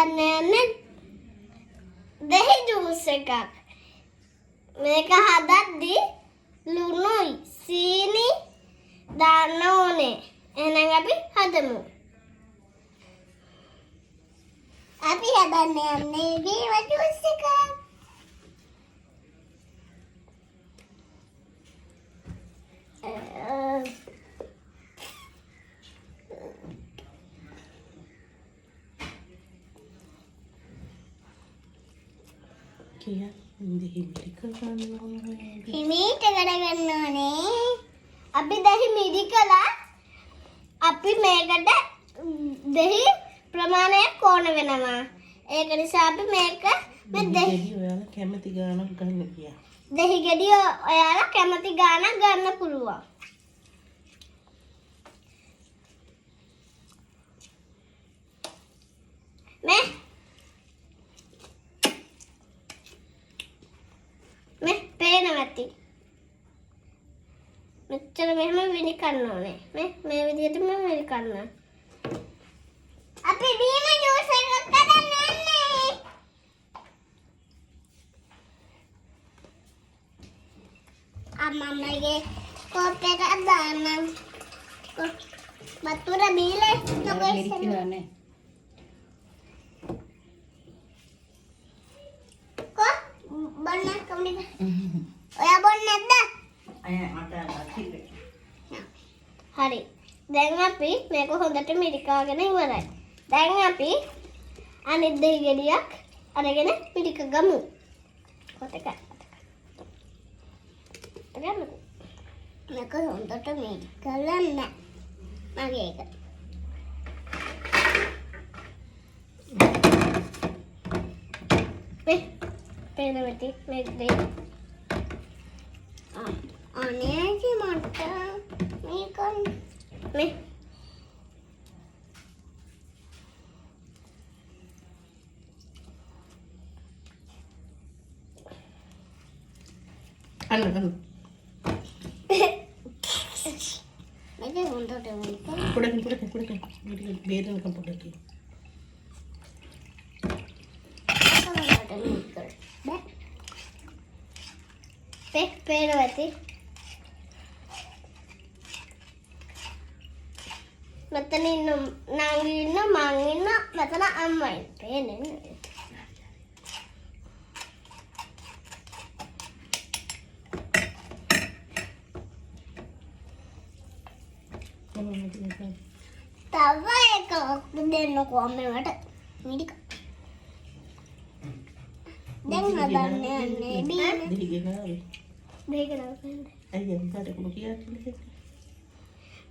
හදන්න යන්නේ දහි ජූස් එකක්. මේක හදද්දී ලුණුයි සීනි දාන්න ඕනේ. එහෙනම් අපි හදමු. අපි හදන්න යන්නේ බීම ජූස් එකක්. Kia hindi ka හිමීට කරගන්න ඕනේ. අපි දහි මිදි කළා. අපි මේකට දහි ප්‍රමාණයක් ඕන වෙනවා. ඒක නිසා අපි මේක මේ දහි ඔයාලා කැමති ගානක් ගන්න කියා. දහි ගෙඩිය ඔයාලා කැමති ගානක් ගන්න පුළුවන්. මේ පේනවති. මෙච්චර මෙහෙම විනි කන්න ඕනේ. මේ විදිහට මම විනි කන්න. අපි බීම ජූස් එකක් හදන්න යන්නේ. අම්මගේ කෝප් එක දාන්න. වතුර බීලා ඉස්සරහනේ. බොන්න කවුද? ඔයා බොන්නේ නැද්ද? හරි. දැන් අපි මේක හොඳට මිරිකාගෙන ඉවරයි. දැන් අපි අනිත් දෙහි ගෙඩියක් අරගෙන මිරික ගමු. කොටක. ගමු. මේක හොඳට මිරිකලන්න. මගේ එක. පේනවති මේක දෙයි. අනේ මට මේක මේ අන්න මේක හොඳට පොඩකින් බේරෙනකම් පොඩකින් පේනවති මෙතන ඉන්න නංගි ඉන්න මං ඉන්න මෙතන අම්මයි පේන්නේ තව එකක් දෙන්නකෝ මට මිරික දැන් හදන්න යන්නේ බීම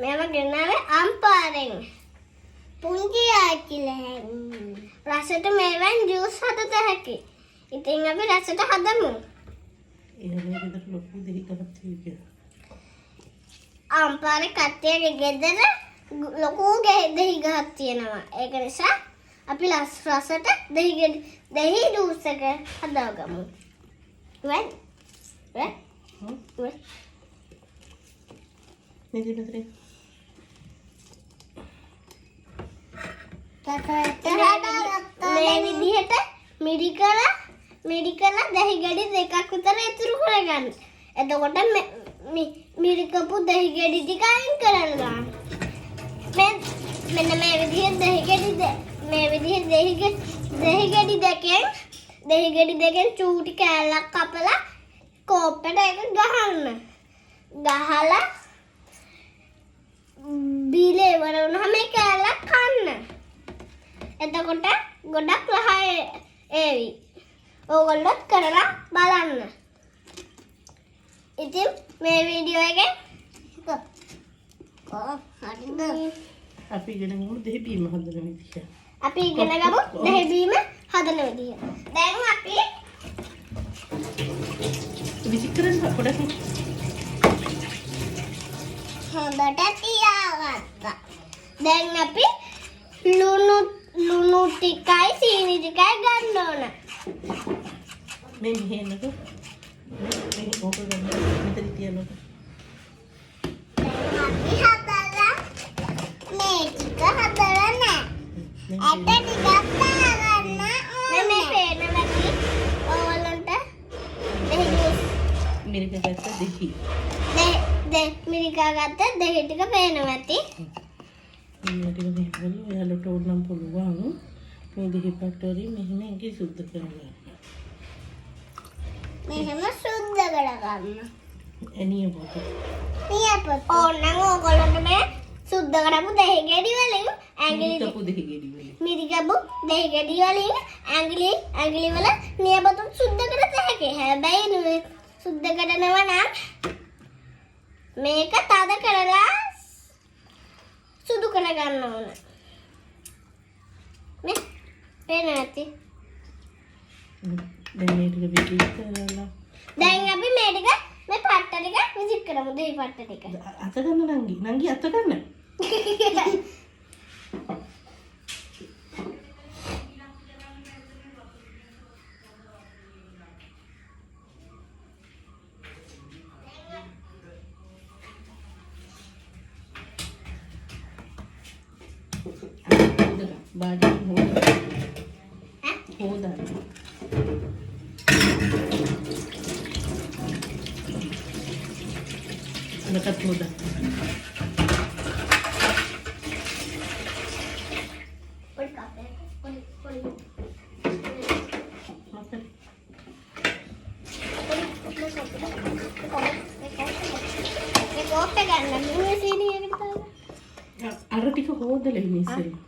මේව ගෙනාවේ අම්පාරෙන් පුංචි ආච්චිලෙන් රසට මේවෙන් ජූස් හදත හැකි. ඉතින් අපි රසට හදමු. අම්පාරේ කට්ටියගේ ගෙදර ලොකු දෙහි ගහක් තියෙනවා. ඒක නිසා අපි රසට දෙහි ජූස් එක හදාගමු. Right? මේ විදිහට මිරිකලා දහි ගෙඩි දෙකක් විතර ඉතුරු කරගන්න. එතකොට මිරිකපු දහි ගෙඩි ටික අයින් කරන්න. මෙන්න මේ විදිහට දහි ගෙඩි දෙකෙන් චූටි කෑල්ලක් කපලා කෝප්පෙට එක ගහන්න. ගහලා බීලේ ඉවර වුණාම මේ කෑල්ලක් කන්න. එතකොට ගොඩක් රහයි ඒවි. ඕගොල්ලොත් කරලා බලන්න. ඉතින් මේ වීඩියෝ එකෙන් හරිද? අපි ඉගෙන ගමු දෙහි බීම හදන විදිහ. අපි ඉගෙන ගමු දෙහි බීම හදන විදිහ. දැන් අපි විසි කරන්න පොඩක් හොඳට තියාගත්තා. දැන් අපි ලුණු ටිකයි සීනි ටිකයි ගන්න ඕන. මේ මෙහෙන්නකෝ. මේ ඕක ගන්න මෙතන තියන්නකෝ. අපි හදලා මේ ටික හදලා නැහැ. ඇට ටිකක් දාගන්න. මේ පේන නැති ඕවලන්ට දෙහි ජූස් මිරික ගත්ත දෙහි. මිරිකා ගත්ත දෙහි ටික පේනවා ඇති. මේ ටික මෙහෙම ඔයාලට ඕනම් පුළුවන් මේ දෙහි පට්ට වලින් මෙහෙම ඇඟි සුද්ධ කරගන්න. මෙහෙම සුද්ධ කරගන්න. එනිය පොත. ඕනනම් ඕගොල්ලන්ට මේ සුද්ධ කරපු දෙහි ගෙඩි වලින් ඇඟිලි මිරිකපු දෙහි ගෙඩි වලින්. මිරිකපු දෙහි ගෙඩි වලින් ඇඟිලි වල නියපොතුන් සුද්ධ කරත හැකියි. හැබැයි මේ සුද්ධ කරනවා නම් මේක තද කරලා සුදු කරගන්න ඕන. මේ පේන ඇති. දැන් මේ ටික විසික් කරලා දැන් අපි මේ ටික මේ පට්ට ටික විසික් කරමු. දෙහි පට්ට ටික. අත ගන්න නංගි අත ගන්න. बाजी होदा नकत होदा අර ටික හොදලා ඉන්නේ ඉස්සෙල්ලා.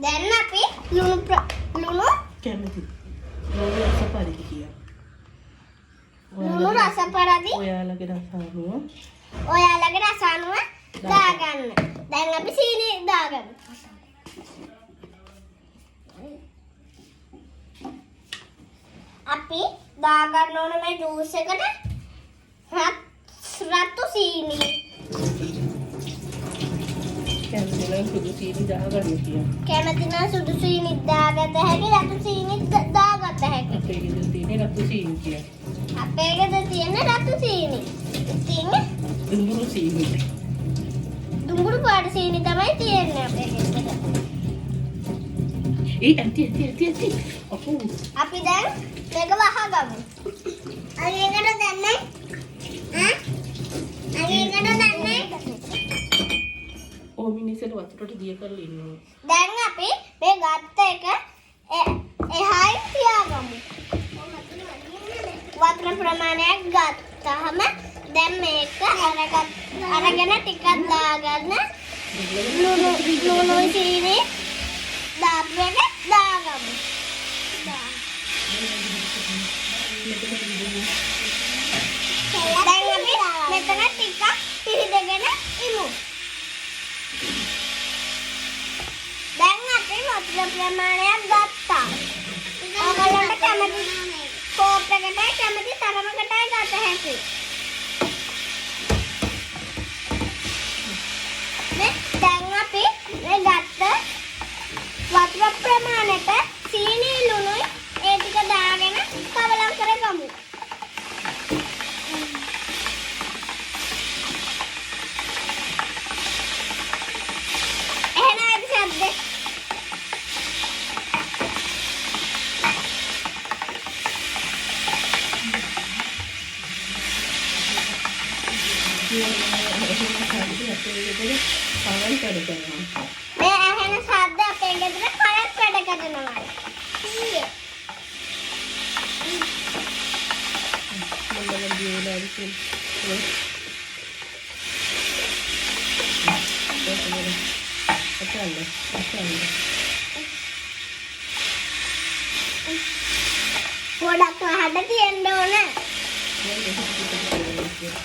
දැන් අපි ලුණු කැමති ලුණු රස පරිදි කියා. ලුණු රස පරිදි ඔයාලගේ රස අනුව දාගන්න. දැන් අපි සීනි දාගමු. අපි දාගන්න ඕන මේ ජූස් එකට රතු සීනි. කැමති නම් සුදු සීනි දාගන්න කියා. කැමති නම් සුදු සීනි දාගත හැකි, රතු සීනි දාගත හැකි. අපේ ගෙදර තියෙන රතු සීනි කියා. අපේ ගෙදර තියෙන රතු සීනි. ඉතින් දුඹුරු සීනි. දුඹුරු පාට සීනි තමයි තියෙන්නේ අපේ ගෙදර. ඇති. අපෝ. අපි දැන් මේක වහගමු. අරගෙන දැන්නේ. අරගෙන දැන්නේ. මිනිස්සුන්ට වතුරට දිය කරලා ඉන්නවා. දැන් අපි මේ ගත්ත එක එහායි තියාගමු. වතුර ප්‍රමාණයක් ගත්තාම දැන් මේක අරගෙන ටිකක් දාගන්න. ලුණු සීනි දාපු එක දාගමු. දැන් අපි මෙතන ටිකක් පිරිදගෙන ඉමු. දැන් අපි වතුර ප්‍රමාණයක් ගත්තා. ඔයගොල්ලන්ට කැමති කෝප් එකකට කැමති තරමකට ගත හැකියි. දැන් අපි මේ ගත්ත වතුර ප්‍රමාණයට සීනි ලුණුයි ඒ ටික දාගෙන කවලම් කරගමු. මේ ඇහෙන ශබ්ද අපේ ගෙදර කලක් වැඩ කරනවා. ගොඩක් වහඩ තියෙන්න ඕන.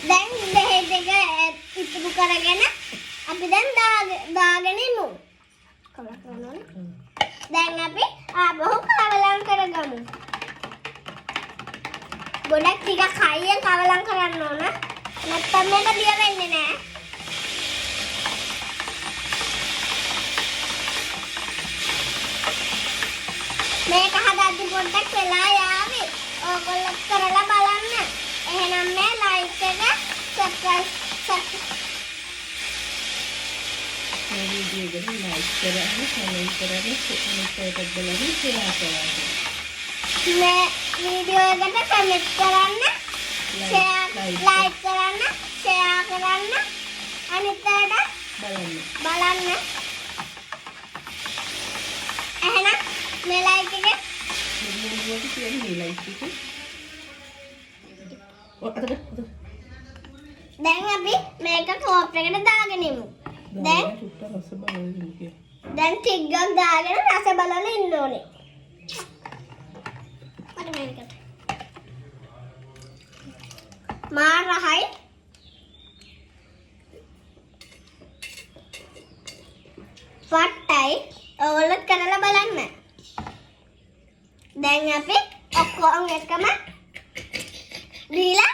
දැන් දෙහි දෙක ඉතුරු කරගෙන අපි දැන් දාගෙන ඉමු. දැන් අපි ආපහු කවලම් කරගමු. ගොඩක් ටිකක් හයියෙන් කවලම් කරන්න ඕන. නැත්නම් මේක දිය වෙන්නේ නැහැ. මේක හදද්දි පොඩ්ඩක් වෙලා යාවි. ඕගොල්ලෝ කරලා බලන්න. එහෙනම් මේ ලයික් එක සබ්ස්ක්‍රයිබ් මේ වීඩියෝ එක ලයික් කරන්න, කමෙන්ට් කරන්න, සබ්ස්ක්‍රයිබ් කරන්න, ෂෙයා කරන්න. මේ වීඩියෝ එකට කමෙන්ට් කරන්න, ලයික් කරන්න, ෂෙයා කරන්න, අනිත් අයට බලන්න. එහෙනම් මේ ලයික් එක දැන් අපි මේක කෝප් එකට දාගෙන ඉමු. දැන් ටිකක් දාගෙන රස බලන්න ඉන්න ඕනේ. අර මේකට මාරහයි වට්ටයි ඔයාලා කරලා බලන්න. දැන් අපි ඔක්කොම එකම දීලා